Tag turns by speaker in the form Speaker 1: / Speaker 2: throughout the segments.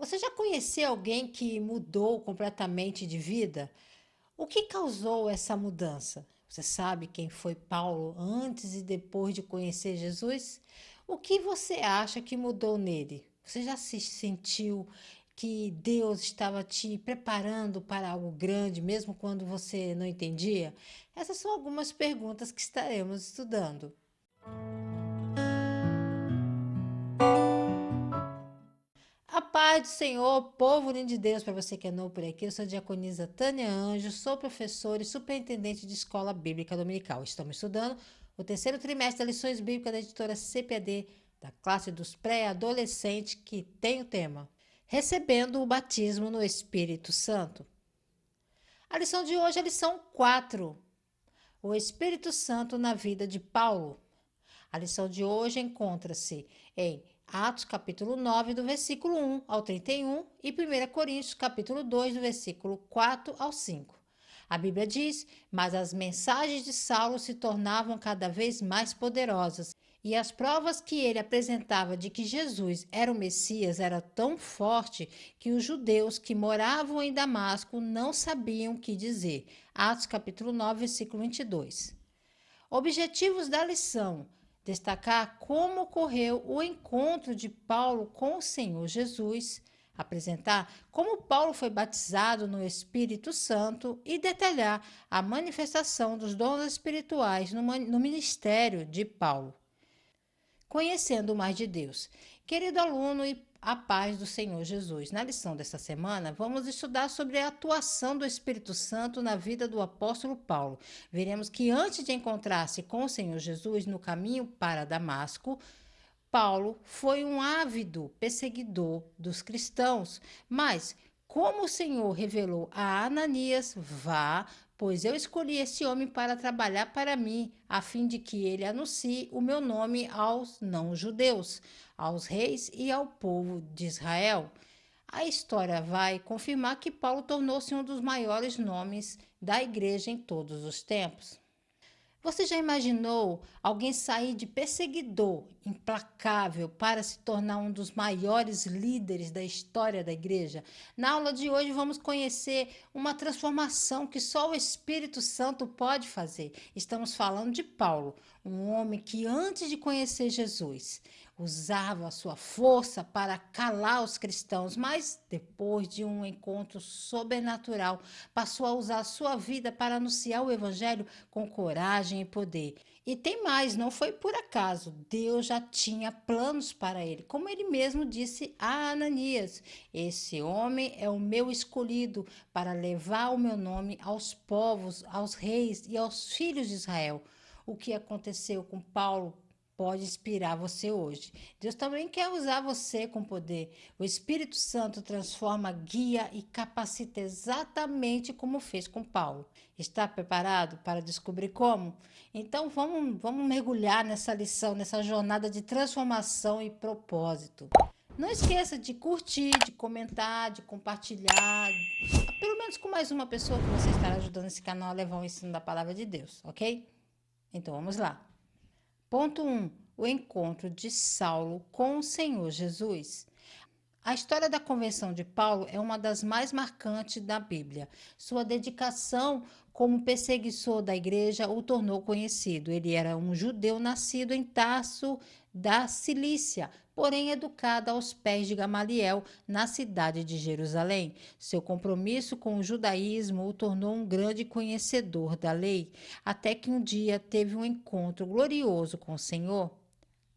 Speaker 1: Você já conheceu alguém que mudou completamente de vida? O que causou essa mudança? Você sabe quem foi Paulo antes e depois de conhecer Jesus? O que você acha que mudou nele? Você já se sentiu que Deus estava te preparando para algo grande, mesmo quando você não entendia? Essas são algumas perguntas que estaremos estudando. A paz do Senhor, povo lindo de Deus, para você que é novo por aqui, eu sou a diaconisa Tânia Anjos, sou professora e superintendente de escola bíblica dominical. Estamos estudando o terceiro trimestre das lições bíblicas da editora CPAD, da classe dos pré-adolescentes, que tem o tema Recebendo o batismo no Espírito Santo. A lição de hoje é a lição 4, o Espírito Santo na vida de Paulo. A lição de hoje encontra-se em Atos capítulo 9, do versículo 1 ao 31 e 1 Coríntios capítulo 2, do versículo 4 ao 5. A Bíblia diz: "Mas as mensagens de Saulo se tornavam cada vez mais poderosas, e as provas que ele apresentava de que Jesus era o Messias era tão forte que os judeus que moravam em Damasco não sabiam o que dizer." Atos capítulo 9, versículo 22. Objetivos da lição: destacar como ocorreu o encontro de Paulo com o Senhor Jesus, apresentar como Paulo foi batizado no Espírito Santo e detalhar a manifestação dos dons espirituais no ministério de Paulo. Conhecendo mais de Deus. Querido aluno e a paz do Senhor Jesus. Na lição desta semana, vamos estudar sobre a atuação do Espírito Santo na vida do apóstolo Paulo. Veremos que antes de encontrar-se com o Senhor Jesus no caminho para Damasco, Paulo foi um ávido perseguidor dos cristãos, mas como o Senhor revelou a Ananias: "Vá, pois eu escolhi esse homem para trabalhar para mim, a fim de que ele anuncie o meu nome aos não-judeus, aos reis e ao povo de Israel." A história vai confirmar que Paulo tornou-se um dos maiores nomes da igreja em todos os tempos. Você já imaginou alguém sair de perseguidor implacável para se tornar um dos maiores líderes da história da igreja? Na aula de hoje vamos conhecer uma transformação que só o Espírito Santo pode fazer. Estamos falando de Paulo, um homem que antes de conhecer Jesus usava a sua força para calar os cristãos, mas depois de um encontro sobrenatural, passou a usar a sua vida para anunciar o evangelho com coragem e poder. E tem mais, não foi por acaso. Deus já tinha planos para ele, como ele mesmo disse a Ananias: "Esse homem é o meu escolhido para levar o meu nome aos povos, aos reis e aos filhos de Israel." O que aconteceu com Paulo pode inspirar você hoje. Deus também quer usar você com poder. O Espírito Santo transforma, guia e capacita exatamente como fez com Paulo. Está preparado para descobrir como? Então vamos mergulhar nessa lição, nessa jornada de transformação e propósito. Não esqueça de curtir, de comentar, de compartilhar, pelo menos com mais uma pessoa que você estará ajudando esse canal a levar o ensino da palavra de Deus, ok? Então vamos lá. Ponto 1. O encontro de Saulo com o Senhor Jesus. A história da conversão de Paulo é uma das mais marcantes da Bíblia. Sua dedicação como perseguidor da igreja o tornou conhecido. Ele era um judeu nascido em Tarso da Cilícia, porém educado aos pés de Gamaliel, na cidade de Jerusalém. Seu compromisso com o judaísmo o tornou um grande conhecedor da lei, até que um dia teve um encontro glorioso com o Senhor.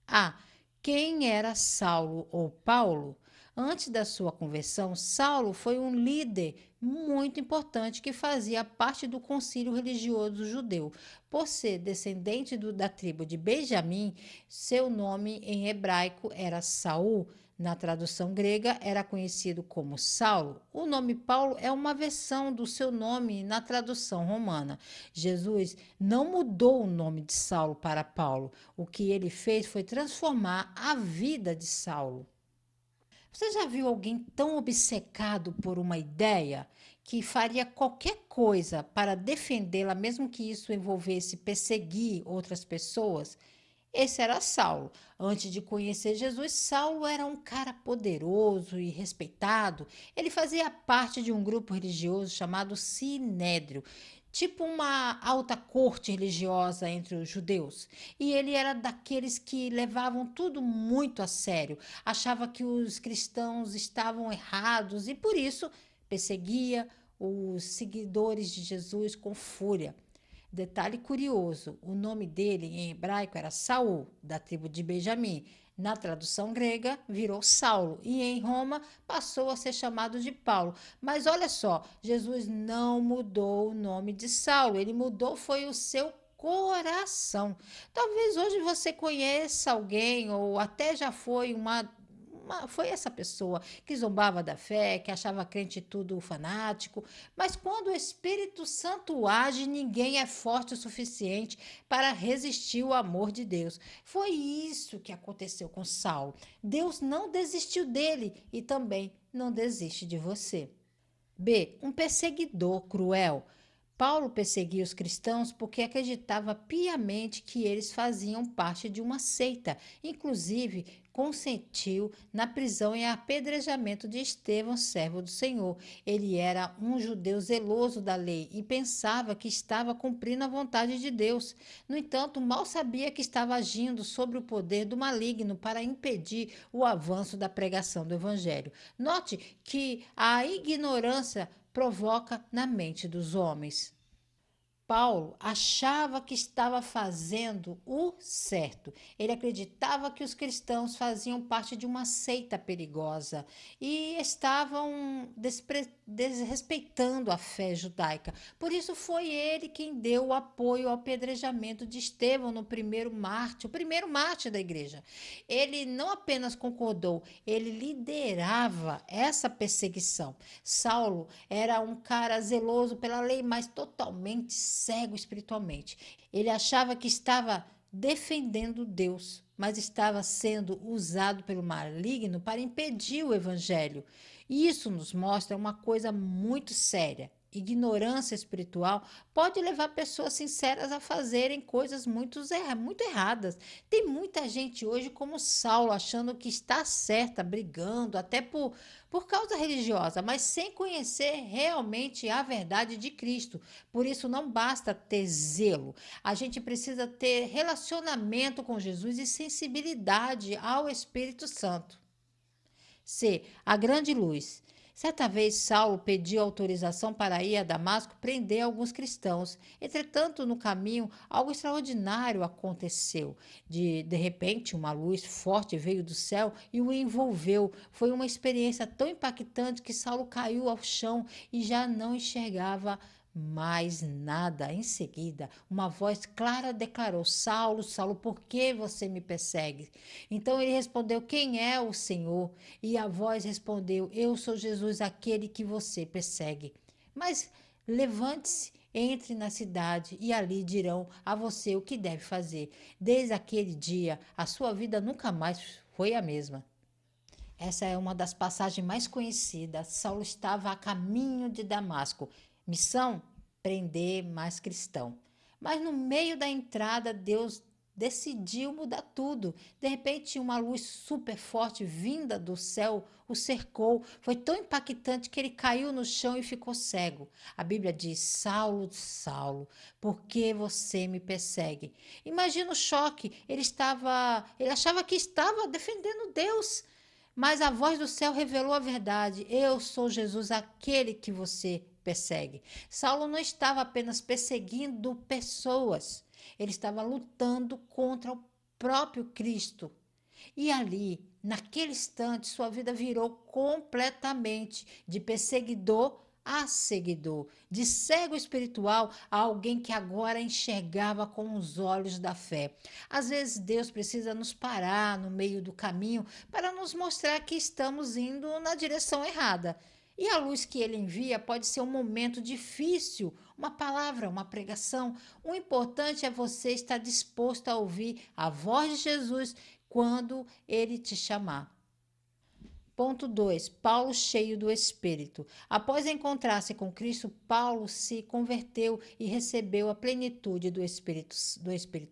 Speaker 1: A. Quem era Saulo ou Paulo? Antes da sua conversão, Saulo foi um líder muito importante que fazia parte do concílio religioso judeu. Por ser descendente da tribo de Benjamim, seu nome em hebraico era Saul. Na tradução grega, era conhecido como Saulo. O nome Paulo é uma versão do seu nome na tradução romana. Jesus não mudou o nome de Saulo para Paulo. O que ele fez foi transformar a vida de Saulo. Você já viu alguém tão obcecado por uma ideia que faria qualquer coisa para defendê-la, mesmo que isso envolvesse perseguir outras pessoas? Esse era Saulo. Antes de conhecer Jesus, Saulo era um cara poderoso e respeitado. Ele fazia parte de um grupo religioso chamado Sinédrio, tipo uma alta corte religiosa entre os judeus. E ele era daqueles que levavam tudo muito a sério, achava que os cristãos estavam errados e por isso perseguia os seguidores de Jesus com fúria. Detalhe curioso, o nome dele em hebraico era Saul, da tribo de Benjamim. Na tradução grega, virou Saulo e em Roma passou a ser chamado de Paulo. Mas olha só, Jesus não mudou o nome de Saulo, ele mudou foi o seu coração. Talvez hoje você conheça alguém ou até já foi foi essa pessoa que zombava da fé, que achava crente tudo fanático, mas quando o Espírito Santo age, ninguém é forte o suficiente para resistir ao amor de Deus. Foi isso que aconteceu com Saulo. Deus não desistiu dele e também não desiste de você. B. Um perseguidor cruel. Paulo perseguia os cristãos porque acreditava piamente que eles faziam parte de uma seita. Inclusive, consentiu na prisão e apedrejamento de Estevão, servo do Senhor. Ele era um judeu zeloso da lei e pensava que estava cumprindo a vontade de Deus. No entanto, mal sabia que estava agindo sobre o poder do maligno para impedir o avanço da pregação do evangelho. Note que a ignorância provoca na mente dos homens. Paulo achava que estava fazendo o certo. Ele acreditava que os cristãos faziam parte de uma seita perigosa e estavam desrespeitando a fé judaica. Por isso foi ele quem deu o apoio ao apedrejamento de Estevão no primeiro mártir, o primeiro mártir da igreja. Ele não apenas concordou, ele liderava essa perseguição. Saulo era um cara zeloso pela lei, mas totalmente cego espiritualmente. Ele achava que estava defendendo Deus, mas estava sendo usado pelo maligno para impedir o evangelho. E isso nos mostra uma coisa muito séria. Ignorância espiritual pode levar pessoas sinceras a fazerem coisas muito erradas. Tem muita gente hoje como Saulo, achando que está certa, brigando, até por causa religiosa, mas sem conhecer realmente a verdade de Cristo. Por isso, não basta ter zelo, a gente precisa ter relacionamento com Jesus e sensibilidade ao Espírito Santo. C. A grande luz. Certa vez, Saulo pediu autorização para ir a Damasco prender alguns cristãos. Entretanto, no caminho, algo extraordinário aconteceu. De repente, uma luz forte veio do céu e o envolveu. Foi uma experiência tão impactante que Saulo caiu ao chão e já não enxergava mais nada. Em seguida, uma voz clara declarou: Saulo, Saulo, por que você me persegue? Então ele respondeu: Quem é o Senhor? E a voz respondeu: Eu sou Jesus, aquele que você persegue. Mas levante-se, entre na cidade e ali dirão a você o que deve fazer. Desde aquele dia, a sua vida nunca mais foi a mesma. Essa é uma das passagens mais conhecidas. Saulo estava a caminho de Damasco. Missão: prender mais cristão. Mas no meio da entrada, Deus decidiu mudar tudo. De repente, uma luz super forte vinda do céu o cercou. Foi tão impactante que ele caiu no chão e ficou cego. A Bíblia diz: Saulo, Saulo, por que você me persegue? Imagina o choque. Ele achava que estava defendendo Deus. Mas a voz do céu revelou a verdade. Eu sou Jesus, aquele que você persegue. Saulo não estava apenas perseguindo pessoas, ele estava lutando contra o próprio Cristo. E ali, naquele instante, sua vida virou completamente de perseguidor a seguidor, de cego espiritual a alguém que agora enxergava com os olhos da fé. Às vezes Deus precisa nos parar no meio do caminho para nos mostrar que estamos indo na direção errada. E a luz que ele envia pode ser um momento difícil, uma palavra, uma pregação. O importante é você estar disposto a ouvir a voz de Jesus quando ele te chamar. Ponto 2. Paulo cheio do Espírito. Após encontrar-se com Cristo, Paulo se converteu e recebeu a plenitude do Espírito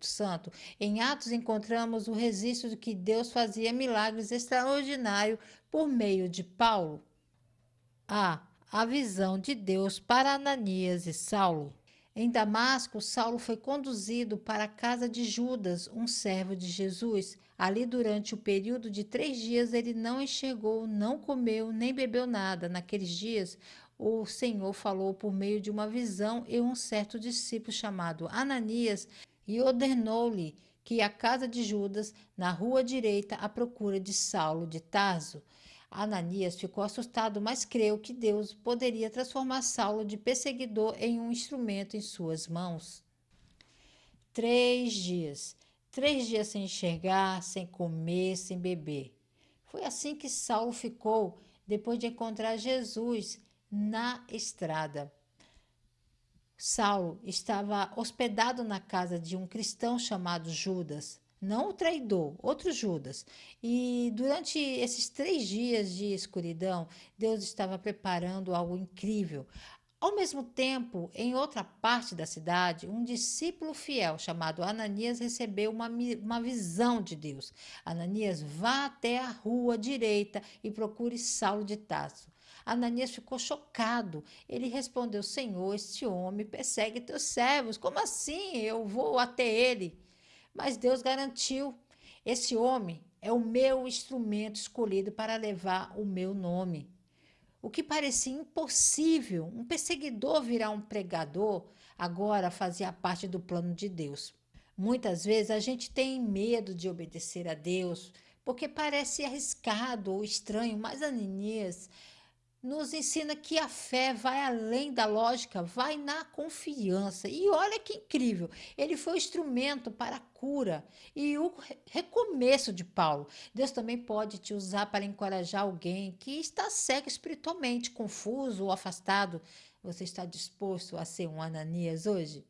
Speaker 1: Santo. Em Atos encontramos o registro de que Deus fazia milagres extraordinários por meio de Paulo. A visão de Deus para Ananias e Saulo. Em Damasco, Saulo foi conduzido para a casa de Judas, um servo de Jesus. Ali, durante o período de 3 dias, ele não enxergou, não comeu, nem bebeu nada. Naqueles dias, o Senhor falou por meio de uma visão e um certo discípulo chamado Ananias e ordenou-lhe que a casa de Judas, na rua direita, à procura de Saulo de Tarso. Ananias ficou assustado, mas creu que Deus poderia transformar Saulo de perseguidor em um instrumento em suas mãos. 3 dias. 3 dias sem enxergar, sem comer, sem beber. Foi assim que Saulo ficou depois de encontrar Jesus na estrada. Saulo estava hospedado na casa de um cristão chamado Judas, não o traidor, outro Judas. E durante esses 3 dias de escuridão, Deus estava preparando algo incrível. Ao mesmo tempo, em outra parte da cidade, um discípulo fiel chamado Ananias recebeu uma visão de Deus. Ananias, vá até a rua direita e procure Saulo de Tarso. Ananias ficou chocado. Ele respondeu: Senhor, este homem persegue teus servos. Como assim? Eu vou até ele. Mas Deus garantiu: esse homem é o meu instrumento escolhido para levar o meu nome. O que parecia impossível, um perseguidor virar um pregador, agora fazia parte do plano de Deus. Muitas vezes a gente tem medo de obedecer a Deus, porque parece arriscado ou estranho, mas Ananias nos ensina que a fé vai além da lógica, vai na confiança. E olha que incrível, ele foi o instrumento para a cura e o recomeço de Paulo. Deus também pode te usar para encorajar alguém que está cego espiritualmente, confuso ou afastado. Você está disposto a ser um Ananias hoje?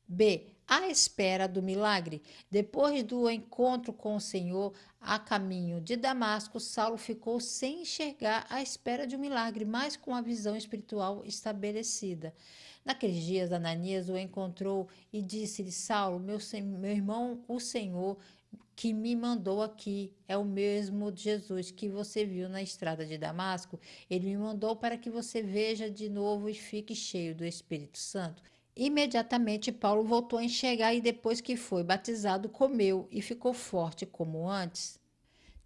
Speaker 1: B. À espera do milagre. Depois do encontro com o Senhor a caminho de Damasco, Saulo ficou sem enxergar à espera de um milagre, mas com a visão espiritual estabelecida. Naqueles dias, Ananias o encontrou e disse-lhe: Saulo, meu irmão, o Senhor que me mandou aqui é o mesmo Jesus que você viu na estrada de Damasco. Ele me mandou para que você veja de novo e fique cheio do Espírito Santo. Imediatamente Paulo voltou a enxergar e depois que foi batizado comeu e ficou forte como antes.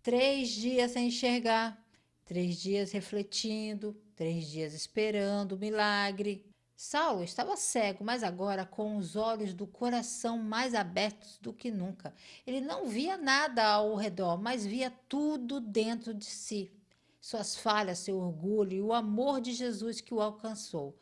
Speaker 1: 3 dias sem enxergar, 3 dias refletindo, 3 dias esperando o milagre. Saulo estava cego, mas agora com os olhos do coração mais abertos do que nunca. Ele não via nada ao redor, mas via tudo dentro de si. Suas falhas, seu orgulho e o amor de Jesus que o alcançou.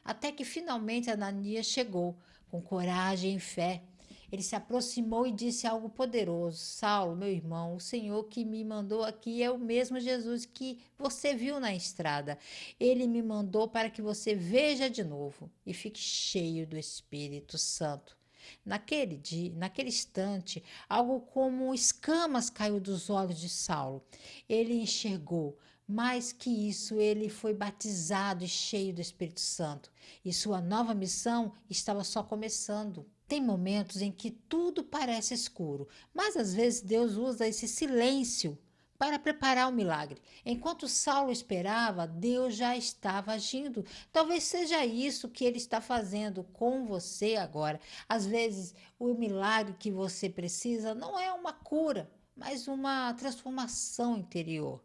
Speaker 1: Até que finalmente Ananias chegou, com coragem e fé. Ele se aproximou e disse algo poderoso: Saulo, meu irmão, o Senhor que me mandou aqui é o mesmo Jesus que você viu na estrada. Ele me mandou para que você veja de novo e fique cheio do Espírito Santo. Naquele dia, naquele instante, algo como escamas caiu dos olhos de Saulo. Ele enxergou. Mais que isso, ele foi batizado e cheio do Espírito Santo. E sua nova missão estava só começando. Tem momentos em que tudo parece escuro, mas às vezes Deus usa esse silêncio para preparar o milagre. Enquanto Saulo esperava, Deus já estava agindo. Talvez seja isso que ele está fazendo com você agora. Às vezes, o milagre que você precisa não é uma cura, mas uma transformação interior.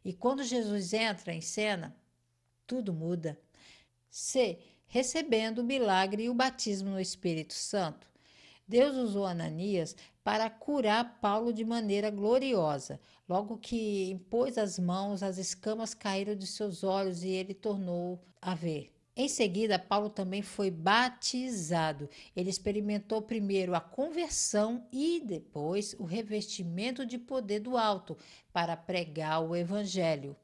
Speaker 1: E quando Jesus entra em cena, tudo muda. C. Recebendo o milagre e o batismo no Espírito Santo. Deus usou Ananias para curar Paulo de maneira gloriosa. Logo que impôs as mãos, as escamas caíram de seus olhos e ele tornou a ver. Em seguida, Paulo também foi batizado. Ele experimentou primeiro a conversão e depois o revestimento de poder do alto para pregar o evangelho.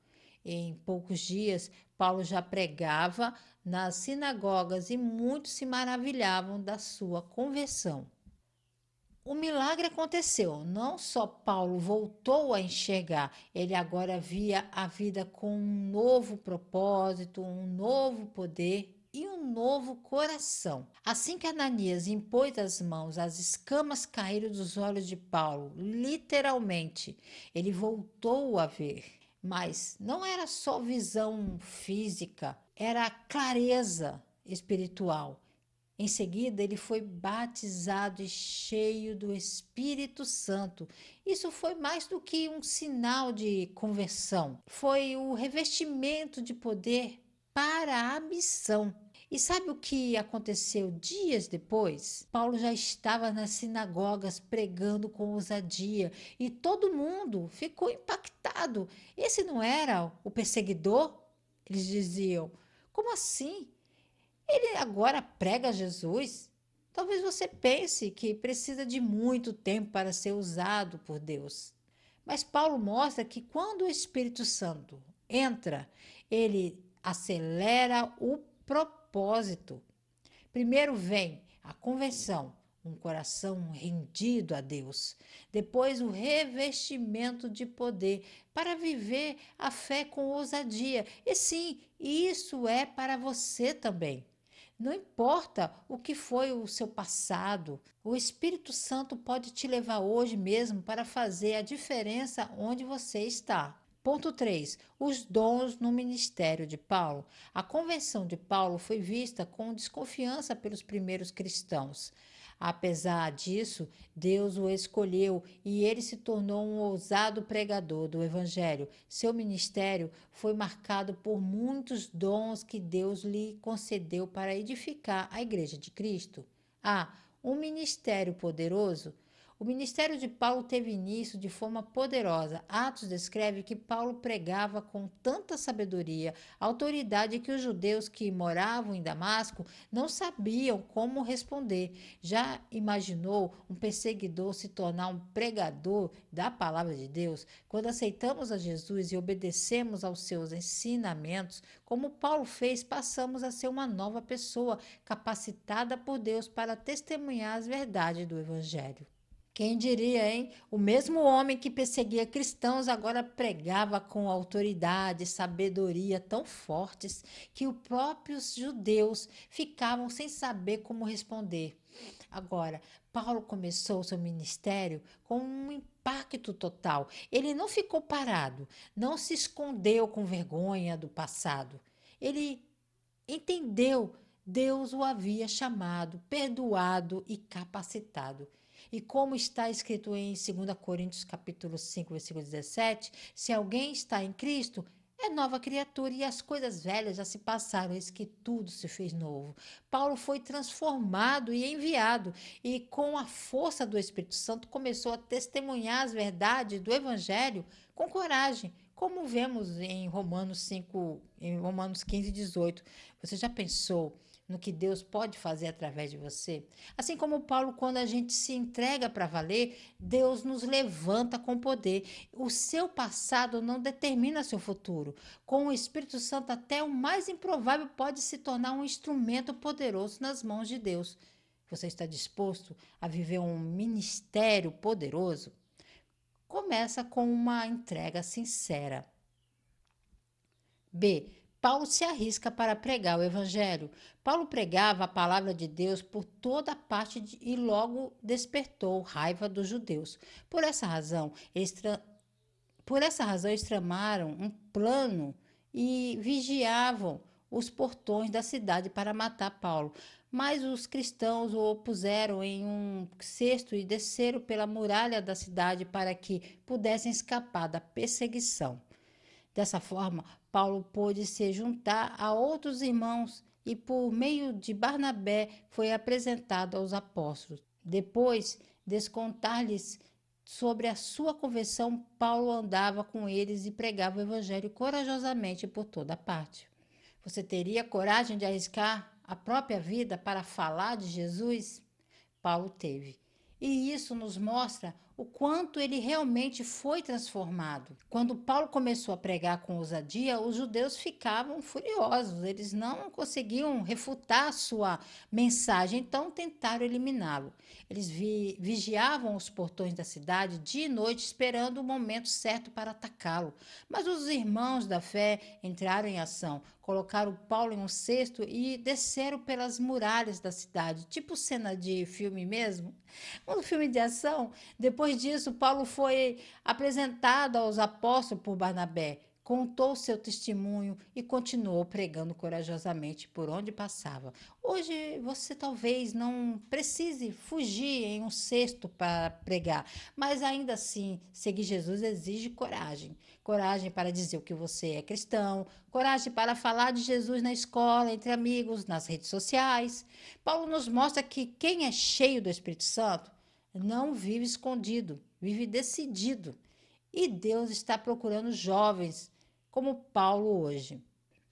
Speaker 1: Em poucos dias, Paulo já pregava nas sinagogas e muitos se maravilhavam da sua conversão. O milagre aconteceu. Não só Paulo voltou a enxergar, ele agora via a vida com um novo propósito, um novo poder e um novo coração. Assim que Ananias impôs as mãos, as escamas caíram dos olhos de Paulo, literalmente. Ele voltou a ver. Mas não era só visão física, era clareza espiritual. Em seguida, ele foi batizado e cheio do Espírito Santo. Isso foi mais do que um sinal de conversão, foi o revestimento de poder para a missão. E sabe o que aconteceu dias depois? Paulo já estava nas sinagogas pregando com ousadia e todo mundo ficou impactado. Esse não era o perseguidor? Eles diziam: como assim? Ele agora prega Jesus? Talvez você pense que precisa de muito tempo para ser usado por Deus. Mas Paulo mostra que quando o Espírito Santo entra, ele acelera o propósito. Primeiro vem a conversão, um coração rendido a Deus. Depois, o revestimento de poder para viver a fé com ousadia. E sim, isso é para você também. Não importa o que foi o seu passado, o Espírito Santo pode te levar hoje mesmo para fazer a diferença onde você está. Ponto 3. Os dons no ministério de Paulo. A convenção de Paulo foi vista com desconfiança pelos primeiros cristãos. Apesar disso, Deus o escolheu e ele se tornou um ousado pregador do Evangelho. Seu ministério foi marcado por muitos dons que Deus lhe concedeu para edificar a Igreja de Cristo. Um ministério poderoso. O ministério de Paulo teve início de forma poderosa. Atos descreve que Paulo pregava com tanta sabedoria, autoridade, que os judeus que moravam em Damasco não sabiam como responder. Já imaginou um perseguidor se tornar um pregador da palavra de Deus? Quando aceitamos a Jesus e obedecemos aos seus ensinamentos, como Paulo fez, passamos a ser uma nova pessoa, capacitada por Deus para testemunhar as verdades do Evangelho. Quem diria, hein? O mesmo homem que perseguia cristãos agora pregava com autoridade e sabedoria tão fortes que os próprios judeus ficavam sem saber como responder. Agora, Paulo começou seu ministério com um impacto total. Ele não ficou parado, não se escondeu com vergonha do passado. Ele entendeu, Deus o havia chamado, perdoado e capacitado. E como está escrito em 2 Coríntios capítulo 5, versículo 17, se alguém está em Cristo, é nova criatura e as coisas velhas já se passaram, eis que tudo se fez novo. Paulo foi transformado e enviado, e com a força do Espírito Santo começou a testemunhar as verdades do Evangelho com coragem, como vemos em Romanos 5, em Romanos 15, 18. Você já pensou no que Deus pode fazer através de você? Assim como Paulo, quando a gente se entrega para valer, Deus nos levanta com poder. O seu passado não determina seu futuro. Com o Espírito Santo, até o mais improvável pode se tornar um instrumento poderoso nas mãos de Deus. Você está disposto a viver um ministério poderoso? Começa com uma entrega sincera. B. Paulo se arrisca para pregar o evangelho. Paulo pregava a palavra de Deus por toda parte e logo despertou raiva dos judeus. Por essa razão, eles tramaram um plano e vigiavam os portões da cidade para matar Paulo. Mas os cristãos o opuseram em um cesto e desceram pela muralha da cidade para que pudessem escapar da perseguição. Dessa forma, Paulo pôde se juntar a outros irmãos e, por meio de Barnabé, foi apresentado aos apóstolos. Depois de contar-lhes sobre a sua conversão, Paulo andava com eles e pregava o evangelho corajosamente por toda parte. Você teria coragem de arriscar a própria vida para falar de Jesus? Paulo teve. E isso nos mostra o quanto ele realmente foi transformado. Quando Paulo começou a pregar com ousadia, os judeus ficavam furiosos, eles não conseguiam refutar a sua mensagem, então tentaram eliminá-lo. Eles vigiavam os portões da cidade dia e noite, esperando o momento certo para atacá-lo. Mas os irmãos da fé entraram em ação, colocaram Paulo em um cesto e desceram pelas muralhas da cidade, tipo cena de filme mesmo, um filme de ação. Depois disso, Paulo foi apresentado aos apóstolos por Barnabé, contou seu testemunho e continuou pregando corajosamente por onde passava. Hoje você talvez não precise fugir em um cesto para pregar, mas ainda assim, seguir Jesus exige coragem. Coragem para dizer o que você é cristão, coragem para falar de Jesus na escola, entre amigos, nas redes sociais. Paulo nos mostra que quem é cheio do Espírito Santo não vive escondido, vive decidido. E Deus está procurando jovens como Paulo hoje.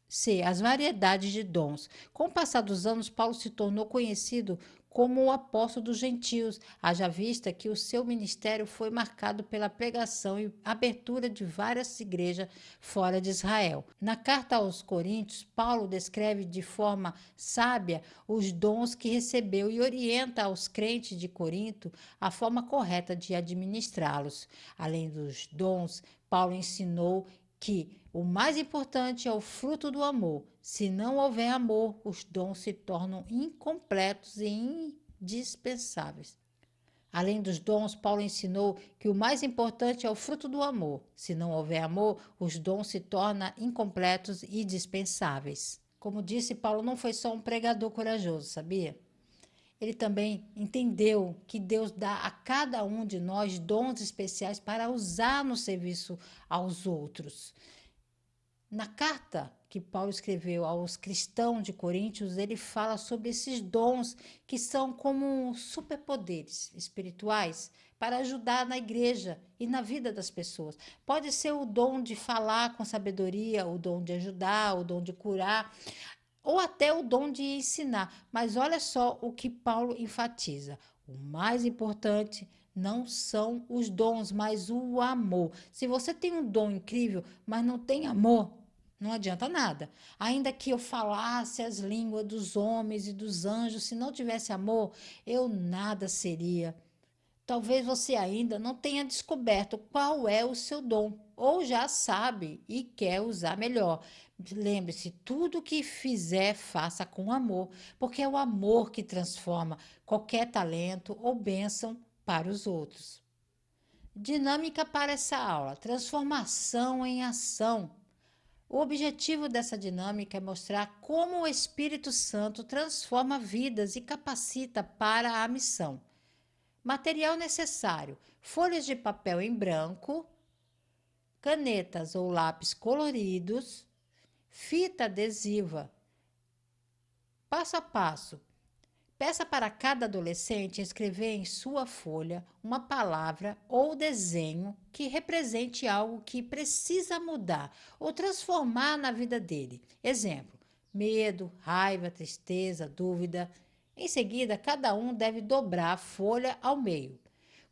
Speaker 1: C. As variedades de dons. Com o passar dos anos, Paulo se tornou conhecido como o apóstolo dos gentios, haja vista que o seu ministério foi marcado pela pregação e abertura de várias igrejas fora de Israel. Na carta aos Coríntios, Paulo descreve de forma sábia os dons que recebeu e orienta aos crentes de Corinto a forma correta de administrá-los. Além dos dons, Paulo ensinou que o mais importante é o fruto do amor. Se não houver amor, os dons se tornam incompletos e indispensáveis. Além dos dons, Paulo ensinou que o mais importante é o fruto do amor. Se não houver amor, os dons se tornam incompletos e dispensáveis. Como disse, Paulo não foi só um pregador corajoso, sabia? Ele também entendeu que Deus dá a cada um de nós dons especiais para usar no serviço aos outros. Na carta que Paulo escreveu aos cristãos de Coríntios, ele fala sobre esses dons que são como superpoderes espirituais para ajudar na igreja e na vida das pessoas. Pode ser o dom de falar com sabedoria, o dom de ajudar, o dom de curar, ou até o dom de ensinar. Mas olha só o que Paulo enfatiza: o mais importante não são os dons, mas o amor. Se você tem um dom incrível, mas não tem amor, não adianta nada. Ainda que eu falasse as línguas dos homens e dos anjos, se não tivesse amor, eu nada seria. Talvez você ainda não tenha descoberto qual é o seu dom, ou já sabe e quer usar melhor. Lembre-se, tudo que fizer, faça com amor, porque é o amor que transforma qualquer talento ou bênção para os outros. Dinâmica para essa aula: transformação em ação. O objetivo dessa dinâmica é mostrar como o Espírito Santo transforma vidas e capacita para a missão. Material necessário: folhas de papel em branco, canetas ou lápis coloridos, fita adesiva. Passo a passo: peça para cada adolescente escrever em sua folha uma palavra ou desenho que represente algo que precisa mudar ou transformar na vida dele. Exemplo: medo, raiva, tristeza, dúvida. Em seguida, cada um deve dobrar a folha ao meio,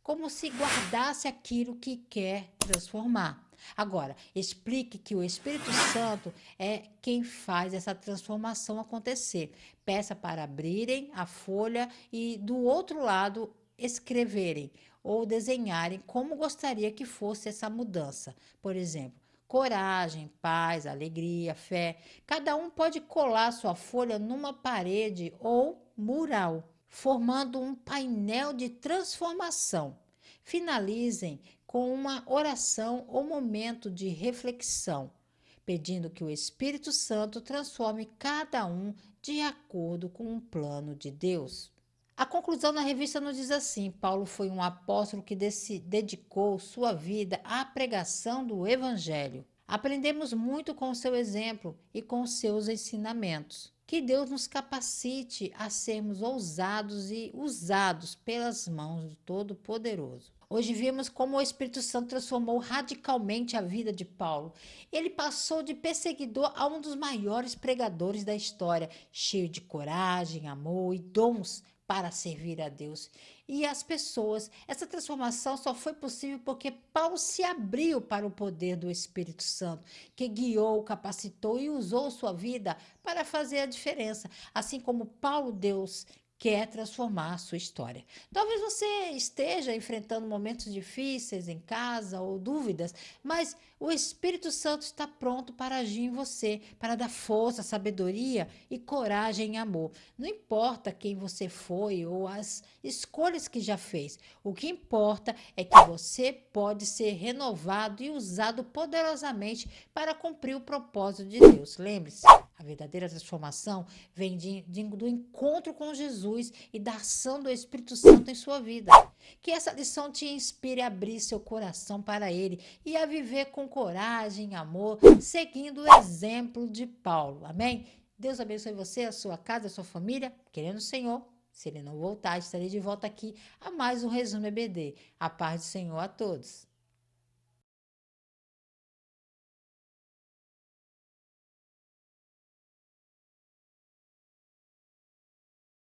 Speaker 1: como se guardasse aquilo que quer transformar. Agora, explique que o Espírito Santo é quem faz essa transformação acontecer. Peça para abrirem a folha e, do outro lado, escreverem ou desenharem como gostaria que fosse essa mudança. Por exemplo, coragem, paz, alegria, fé. Cada um pode colar sua folha numa parede ou mural, formando um painel de transformação. Finalizem com uma oração ou momento de reflexão, pedindo que o Espírito Santo transforme cada um de acordo com o plano de Deus. A conclusão da revista nos diz assim: Paulo foi um apóstolo que dedicou sua vida à pregação do Evangelho. Aprendemos muito com o seu exemplo e com os seus ensinamentos. Que Deus nos capacite a sermos ousados e usados pelas mãos do Todo-Poderoso. Hoje vimos como o Espírito Santo transformou radicalmente a vida de Paulo. Ele passou de perseguidor a um dos maiores pregadores da história, cheio de coragem, amor e dons para servir a Deus e as pessoas. Essa transformação só foi possível porque Paulo se abriu para o poder do Espírito Santo, que guiou, capacitou e usou sua vida para fazer a diferença. Assim como Paulo, Deus quer transformar a sua história. Talvez você esteja enfrentando momentos difíceis em casa ou dúvidas, mas o Espírito Santo está pronto para agir em você, para dar força, sabedoria e coragem e amor. Não importa quem você foi ou as escolhas que já fez. O que importa é que você pode ser renovado e usado poderosamente para cumprir o propósito de Deus. Lembre-se, a verdadeira transformação vem do encontro com Jesus e da ação do Espírito Santo em sua vida. Que essa lição te inspire a abrir seu coração para Ele e a viver com coragem e amor, seguindo o exemplo de Paulo. Amém? Deus abençoe você, a sua casa, a sua família. Querendo o Senhor, se Ele não voltar, estarei de volta aqui a mais um Resumo EBD. A paz do Senhor a todos.